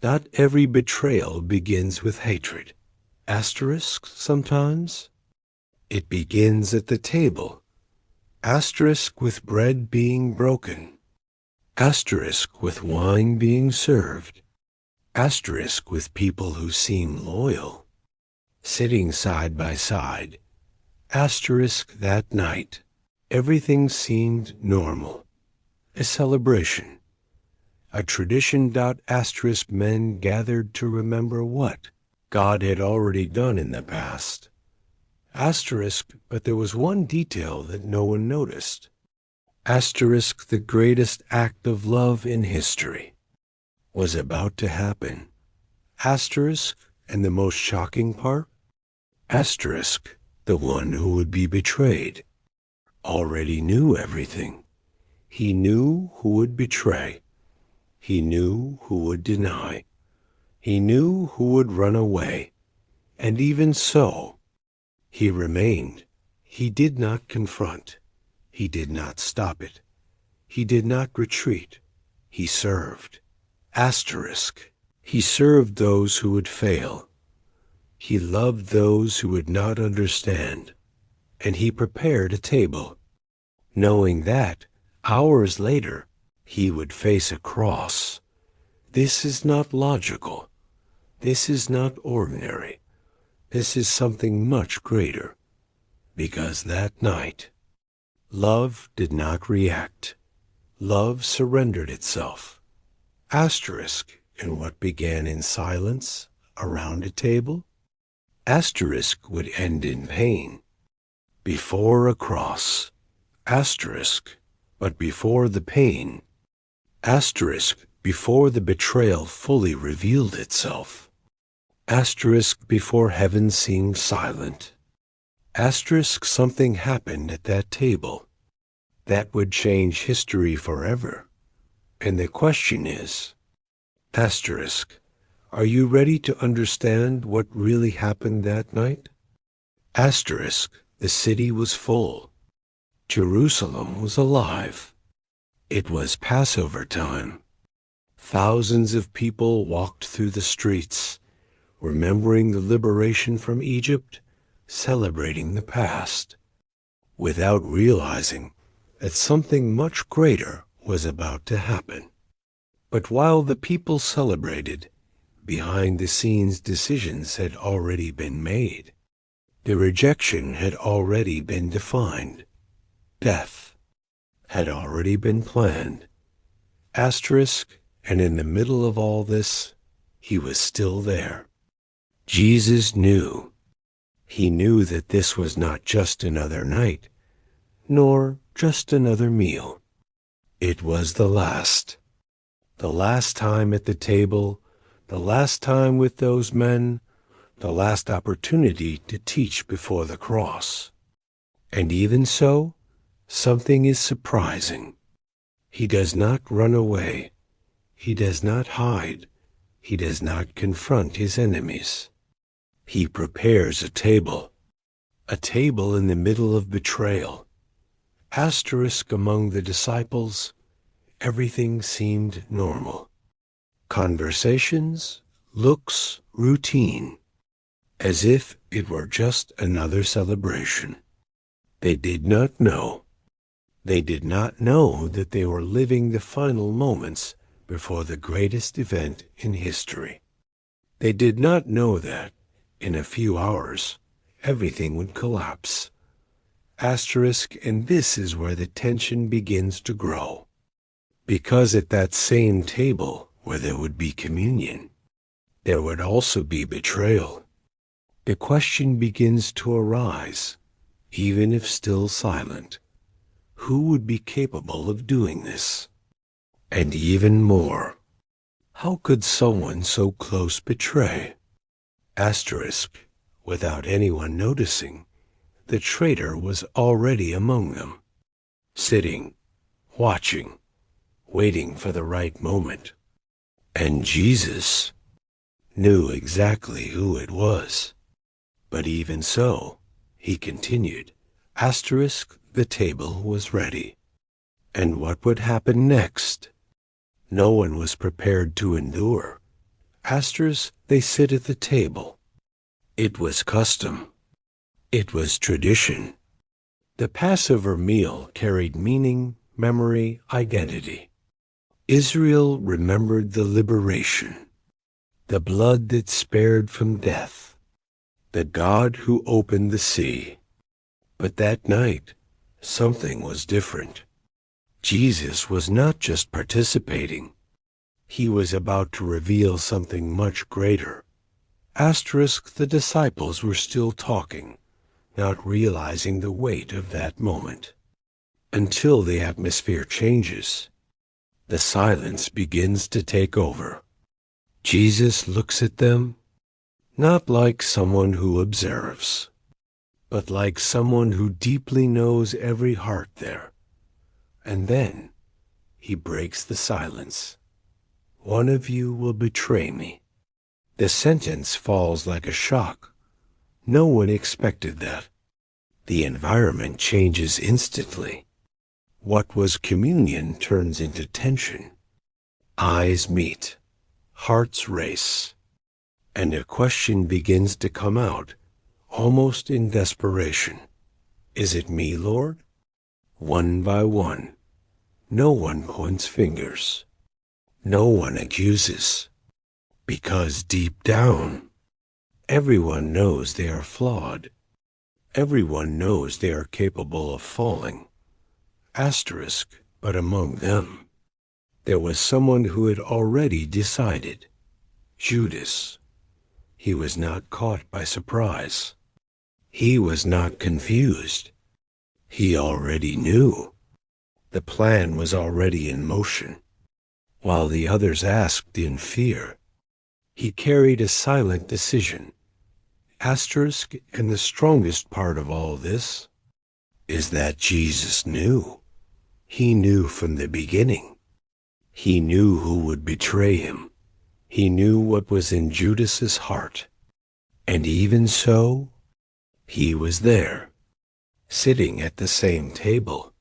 Not every betrayal begins with hatred. Asterisk sometimes. It begins at the table. Asterisk with bread being broken. Asterisk with wine being served. Asterisk with people who seem loyal. Sitting side by side. Asterisk that night. Everything seemed normal. A celebration. A tradition. Asterisk men gathered to remember what God had already done in the past. Asterisk, but there was one detail that no one noticed. Asterisk, the greatest act of love in history was about to happen. Asterisk, and the most shocking part? Asterisk, the one who would be betrayed, already knew everything. He knew who would betray. He knew who would deny. He knew who would run away. And even so, he remained. He did not confront. He did not stop it. He did not retreat. He served. Asterisk. He served those who would fail. He loved those who would not understand. And he prepared a table, knowing that, hours later, he would face a cross. This is not logical. This is not ordinary. This is something much greater. Because that night, love did not react. Love surrendered itself. Asterisk in what began in silence around a table. Asterisk would end in pain. Before a cross. Asterisk, but before the pain. Asterisk, before the betrayal fully revealed itself. Asterisk, before heaven seemed silent. Asterisk, something happened at that table that would change history forever. And the question is, asterisk, are you ready to understand what really happened that night? Asterisk, the city was full. Jerusalem was alive. It was Passover time. Thousands of people walked through the streets, remembering the liberation from Egypt, celebrating the past, without realizing that something much greater was about to happen. But while the people celebrated, behind-the-scenes decisions had already been made. The rejection had already been defined. Death had already been planned. Asterisk, and in the middle of all this, he was still there. Jesus knew. He knew that this was not just another night, nor just another meal. It was the last time at the table, the last time with those men, the last opportunity to teach before the cross. And even so, something is surprising. He does not run away. He does not hide. He does not confront his enemies. He prepares a table in the middle of betrayal. Asterisk, among the disciples, everything seemed normal. Conversations, looks, routine, as if it were just another celebration. They did not know. They did not know that they were living the final moments before the greatest event in history. They did not know that, in a few hours, everything would collapse. Asterisk, and this is where the tension begins to grow. Because at that same table where there would be communion, there would also be betrayal. The question begins to arise, even if still silent. Who would be capable of doing this? And even more, how could someone so close betray? Asterisk, without anyone noticing, the traitor was already among them, sitting, watching, waiting for the right moment. And Jesus knew exactly who it was. But even so, he continued, asterisk, the table was ready. And what would happen next? No one was prepared to endure. They sit at the table. It was custom. It was tradition. The Passover meal carried meaning, memory, identity. Israel remembered the liberation, the blood that spared from death, the God who opened the sea. But that night, something was different. Jesus was not just participating. He was about to reveal something much greater. The disciples were still talking, not realizing the weight of that moment. Until the atmosphere changes, the silence begins to take over. Jesus looks at them, not like someone who observes, but like someone who deeply knows every heart there. And then he breaks the silence. One of you will betray me. The sentence falls like a shock. No one expected that. The environment changes instantly. What was communion turns into tension. Eyes meet, hearts race, and a question begins to come out, almost in desperation. Is it me, Lord? One by one, no one points fingers. No one accuses. Because deep down, everyone knows they are flawed. Everyone knows they are capable of falling. But among them, there was someone who had already decided. Judas. He was not caught by surprise. He was not confused. He already knew. The plan was already in motion. While the others asked in fear, he carried a silent decision. And the strongest part of all this is that Jesus knew. He knew from the beginning. He knew who would betray him. He knew what was in Judas's heart. And even so, he was there, sitting at the same table,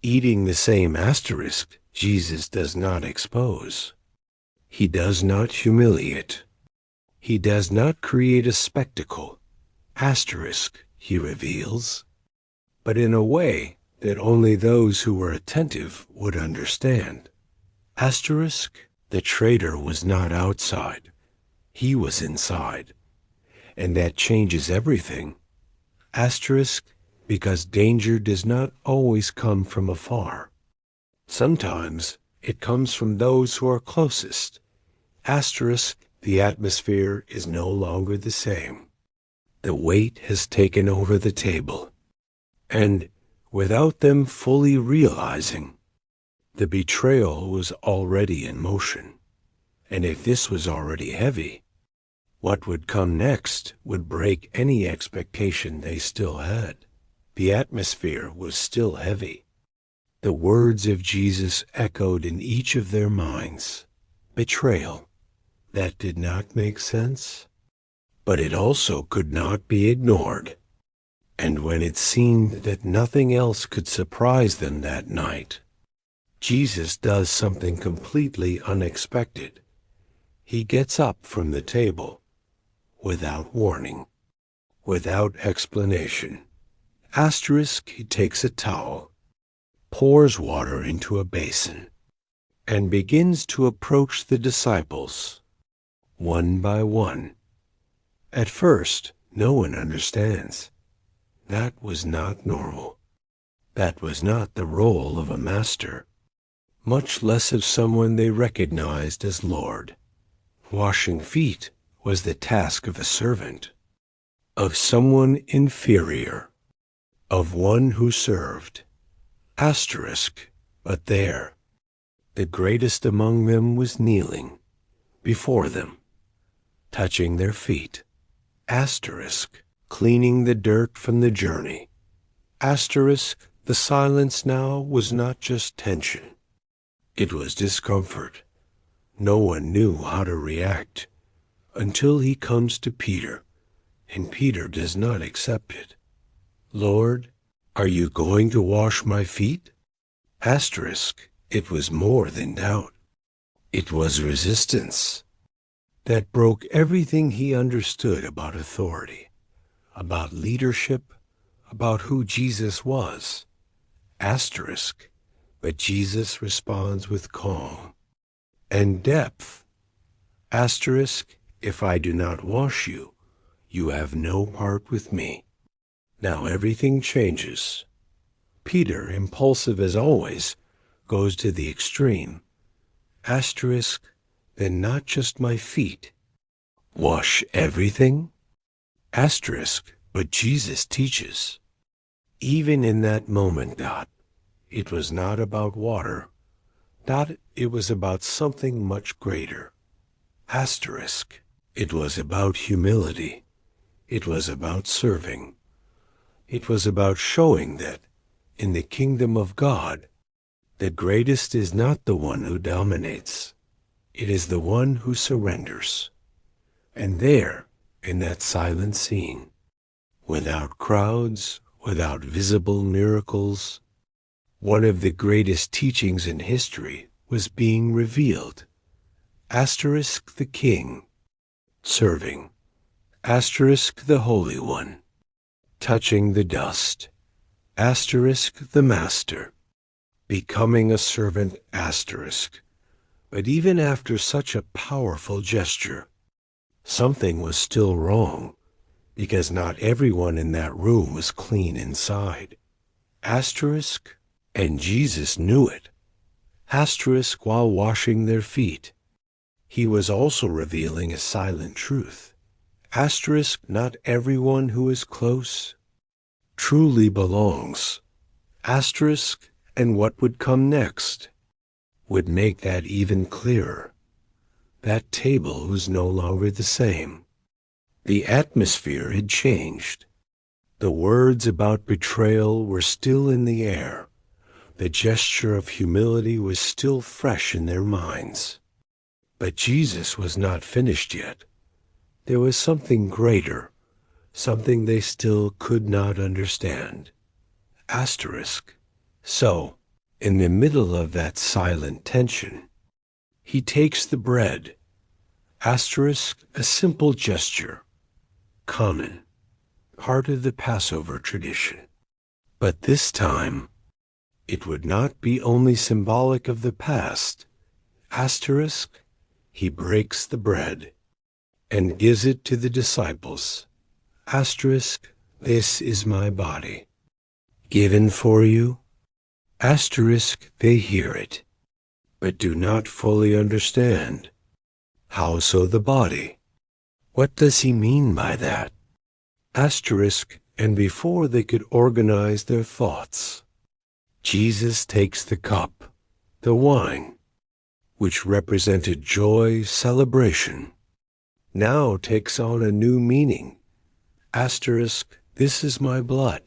eating the same asterisk Jesus does not expose. He does not humiliate. He does not create a spectacle. He reveals, but in a way that only those who were attentive would understand. The traitor was not outside. He was inside. And that changes everything. Because danger does not always come from afar. Sometimes it comes from those who are closest. The atmosphere is no longer the same. The weight has taken over the table. And without them fully realizing, the betrayal was already in motion. And if this was already heavy, what would come next would break any expectation they still had. The atmosphere was still heavy. The words of Jesus echoed in each of their minds. Betrayal. That did not make sense, but it also could not be ignored. And when it seemed that nothing else could surprise them that night, Jesus does something completely unexpected. He gets up from the table, without warning, without explanation. He takes a towel, pours water into a basin, and begins to approach the disciples, one by one. At first, no one understands. That was not normal. That was not the role of a master, much less of someone they recognized as Lord. Washing feet was the task of a servant, of someone inferior, of one who served. But there, the greatest among them was kneeling before them, touching their feet. Cleaning the dirt from the journey. The silence now was not just tension. It was discomfort. No one knew how to react until he comes to Peter, and Peter does not accept it. Lord, are you going to wash my feet? It was more than doubt. It was resistance. that broke everything he understood about authority, about leadership, about who Jesus was. Asterisk, but Jesus responds with calm. And depth. Asterisk, if I do not wash you, you have no part with me. Now everything changes. Peter, impulsive as always, goes to the extreme. Asterisk, then not just my feet. Wash everything? Asterisk, but Jesus teaches. Even in that moment, it was not about water. It was about something much greater. Asterisk, it was about humility. It was about serving. It was about showing that, in the kingdom of God, the greatest is not the one who dominates. It is the one who surrenders. And there, in that silent scene, without crowds, without visible miracles, one of the greatest teachings in history was being revealed. Asterisk the King, serving. Asterisk the Holy One, touching the dust. Asterisk the Master, becoming a servant. Asterisk. But even after such a powerful gesture, something was still wrong, because not everyone in that room was clean inside. Asterisk, and Jesus knew it. Asterisk, while washing their feet, he was also revealing a silent truth. Asterisk, not everyone who is close truly belongs. Asterisk, and what would come next would make that even clearer. That table was no longer the same. The atmosphere had changed. The words about betrayal were still in the air. The gesture of humility was still fresh in their minds. But Jesus was not finished yet. There was something greater, something they still could not understand. Asterisk. So, in the middle of that silent tension, he takes the bread. Asterisk, a simple gesture, common, part of the Passover tradition. But this time, it would not be only symbolic of the past. Asterisk, he breaks the bread and gives it to the disciples. Asterisk, this is my body, given for you. Asterisk, they hear it, but do not fully understand. How so the body? What does he mean by that? Asterisk, and before they could organize their thoughts, Jesus takes the cup, the wine, which represented joy, celebration, now takes on a new meaning. Asterisk, this is my blood,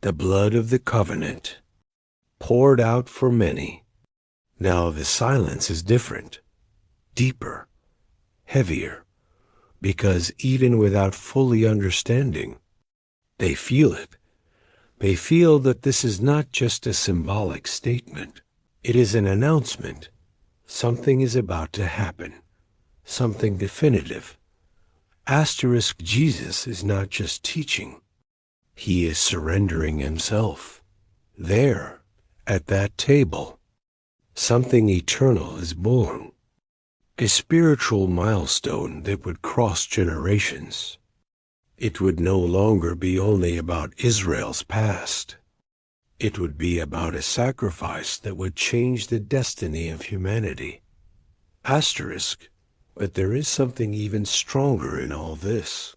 the blood of the covenant, poured out for many. Now the silence is different, deeper, heavier, because even without fully understanding, they feel it. They feel that this is not just a symbolic statement. It is an announcement. Something is about to happen, something definitive. Asterisk, Jesus is not just teaching. He is surrendering himself. There, at that table, something eternal is born. A spiritual milestone that would cross generations. It would no longer be only about Israel's past. It would be about a sacrifice that would change the destiny of humanity. Asterisk, but there is something even stronger in all this.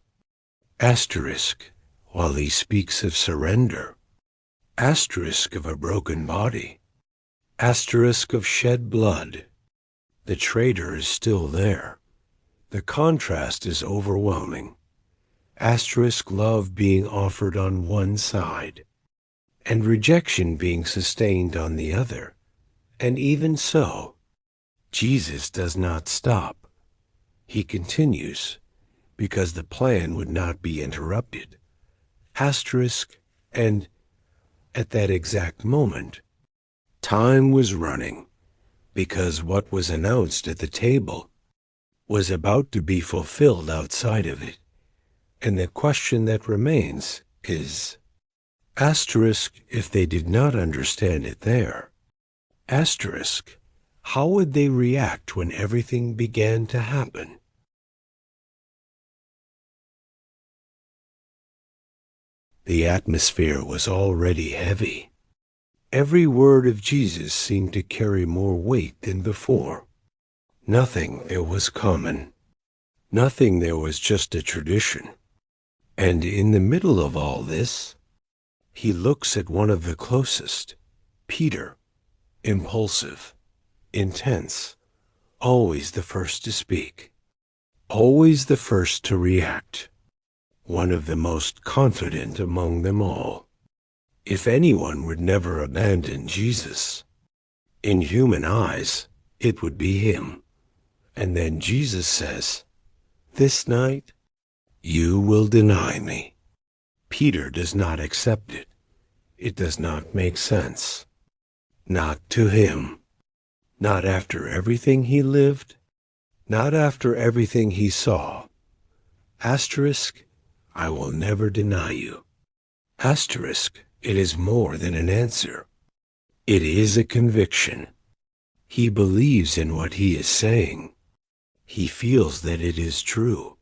Asterisk, while he speaks of surrender. Asterisk of a broken body. Asterisk of shed blood. The traitor is still there. The contrast is overwhelming. Asterisk, love being offered on one side, and rejection being sustained on the other. And even so, Jesus does not stop. He continues, because the plan would not be interrupted. Asterisk, and at that exact moment, time was running, because what was announced at the table was about to be fulfilled outside of it. And the question that remains is, asterisk, if they did not understand it there, asterisk, how would they react when everything began to happen? The atmosphere was already heavy. Every word of Jesus seemed to carry more weight than before. Nothing there was common. Nothing there was just a tradition. And in the middle of all this, he looks at one of the closest, Peter, impulsive, intense, always the first to speak, always the first to react, one of the most confident among them all. If anyone would never abandon Jesus, in human eyes, it would be him. And then Jesus says, "This night, you will deny me." Peter does not accept it. It does not make sense. Not to him. Not after everything he lived. Not after everything he saw. Asterisk, I will never deny you. Asterisk, it is more than an answer. It is a conviction. He believes in what he is saying. He feels that it is true.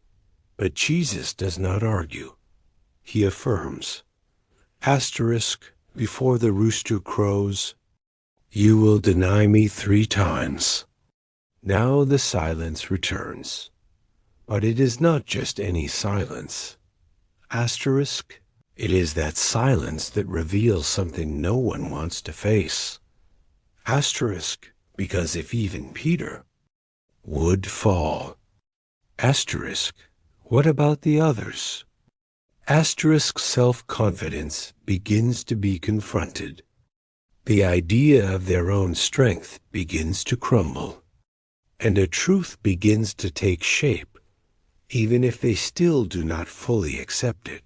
But Jesus does not argue. He affirms. Asterisk, before the rooster crows, you will deny me 3 times. Now the silence returns. But it is not just any silence. Asterisk, it is that silence that reveals something no one wants to face. Asterisk, because if even Peter would fall. Asterisk, what about the others? Asterisk self-confidence begins to be confronted. The idea of their own strength begins to crumble. And a truth begins to take shape, even if they still do not fully accept it.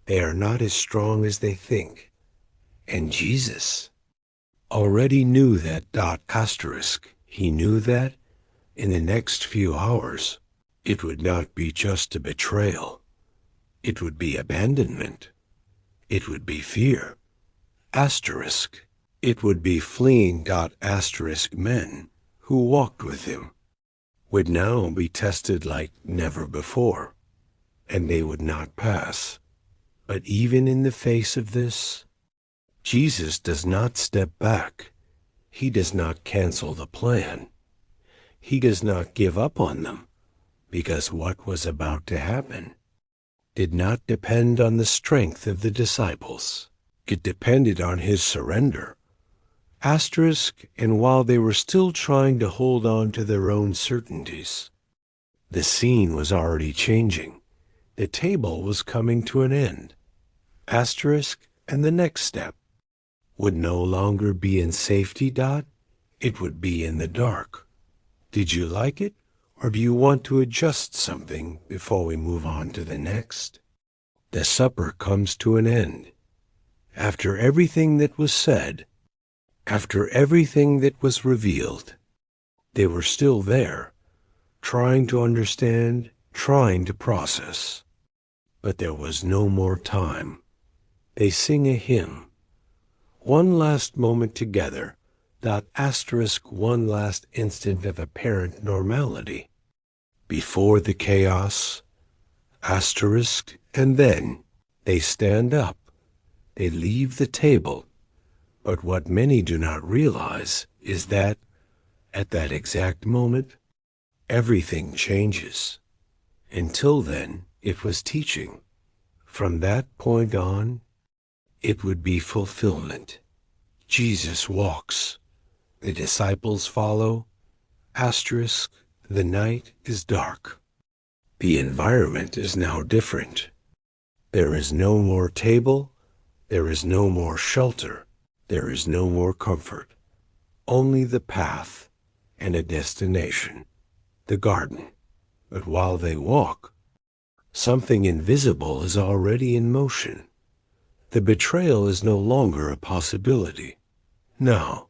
They are not as strong as they think. And Jesus already knew that. Asterisk. He knew that in the next few hours, it would not be just a betrayal. It would be abandonment. It would be fear. Asterisk. It would be fleeing. Asterisk men who walked with him would now be tested like never before, and they would not pass. But even in the face of this, Jesus does not step back. He does not cancel the plan. He does not give up on them, because what was about to happen did not depend on the strength of the disciples. It depended on his surrender. Asterisk, and while they were still trying to hold on to their own certainties, the scene was already changing. The table was coming to an end. Asterisk, and the next step would no longer be in safety. It would be in the dark. Did you like it, or do you want to adjust something before we move on to the next? The supper comes to an end. After everything that was said, after everything that was revealed, they were still there, trying to understand, trying to process. But there was no more time. They sing a hymn. One last moment together. Asterisk, one last instant of apparent normality. Before the chaos. Asterisk, and then they stand up. They leave the table. But what many do not realize is that, at that exact moment, everything changes. Until then, it was teaching. From that point on, it would be fulfillment. Jesus walks. The disciples follow. Asterisk, the night is dark. The environment is now different. There is no more table. There is no more shelter. There is no more comfort. Only the path and a destination, the garden. But while they walk, something invisible is already in motion. The betrayal is no longer a possibility. Now,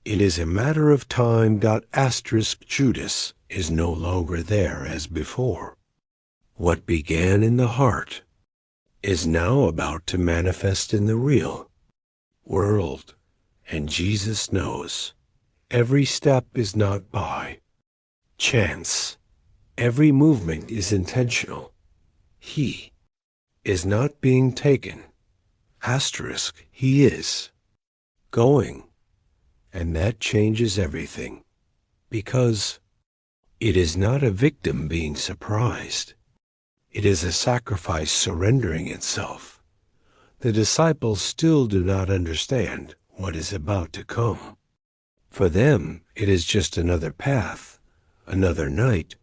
it is a matter of time. Asterisk, Judas is no longer there as before. What began in the heart is now about to manifest in the real world, and Jesus knows every step is not by chance. Every movement is intentional. He is not being taken. Asterisk, he is going. And that changes everything, because it is not a victim being surprised. It is a sacrifice surrendering itself. The disciples still do not understand what is about to come. For them, it is just another path, another night,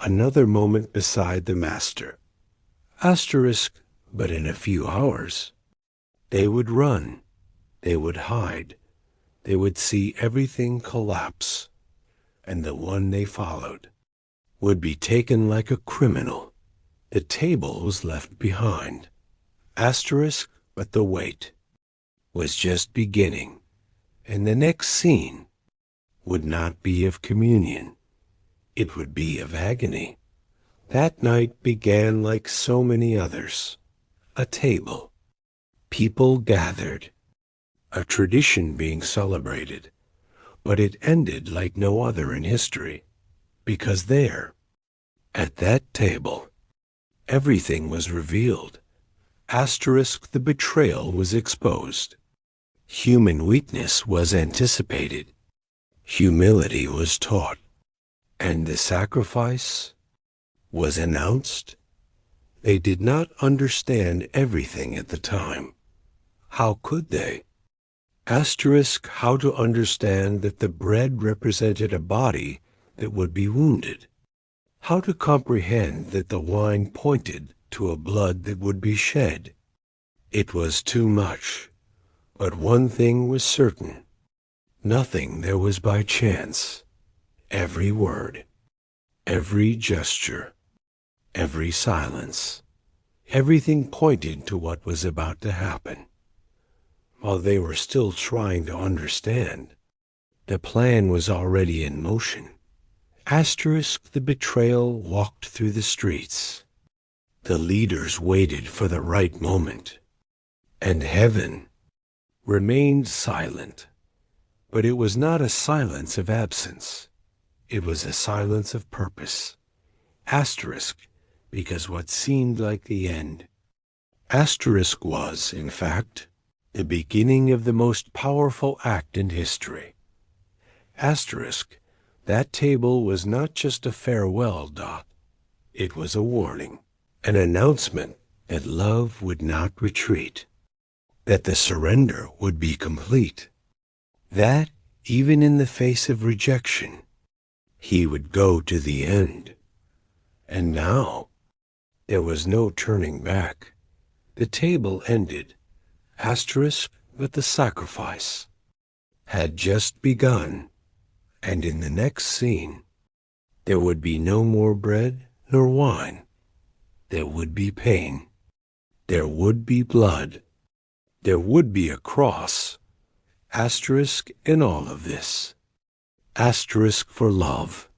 another moment beside the Master. Asterisk, but in a few hours, they would run, they would hide, they would see everything collapse, and the one they followed would be taken like a criminal. The table was left behind. Asterisk, but the wait was just beginning, and the next scene would not be of communion. It would be of agony. That night began like so many others. A table, people gathered, a tradition being celebrated, but it ended like no other in history, because there, at that table, everything was revealed. Asterisk, the betrayal was exposed. Human weakness was anticipated. Humility was taught. And the sacrifice was announced. They did not understand everything at the time. How could they? Asterisk, how to understand that the bread represented a body that would be wounded. How to comprehend that the wine pointed to a blood that would be shed. It was too much. But one thing was certain. Nothing there was by chance. Every word, every gesture, every silence, everything pointed to what was about to happen. While they were still trying to understand, the plan was already in motion. Asterisk, the betrayal walked through the streets. The leaders waited for the right moment, and heaven remained silent. But it was not a silence of absence. It was a silence of purpose. Asterisk, because what seemed like the end. Asterisk was, in fact, the beginning of the most powerful act in history. Asterisk, that table was not just a farewell, Dot. It was a warning, an announcement that love would not retreat, that the surrender would be complete, that, even in the face of rejection, he would go to the end. And now, there was no turning back. The table ended. Asterisk, but the sacrifice had just begun. And in the next scene, there would be no more bread nor wine. There would be pain. There would be blood. There would be a cross. Asterisk in all of this. Asterisk for love.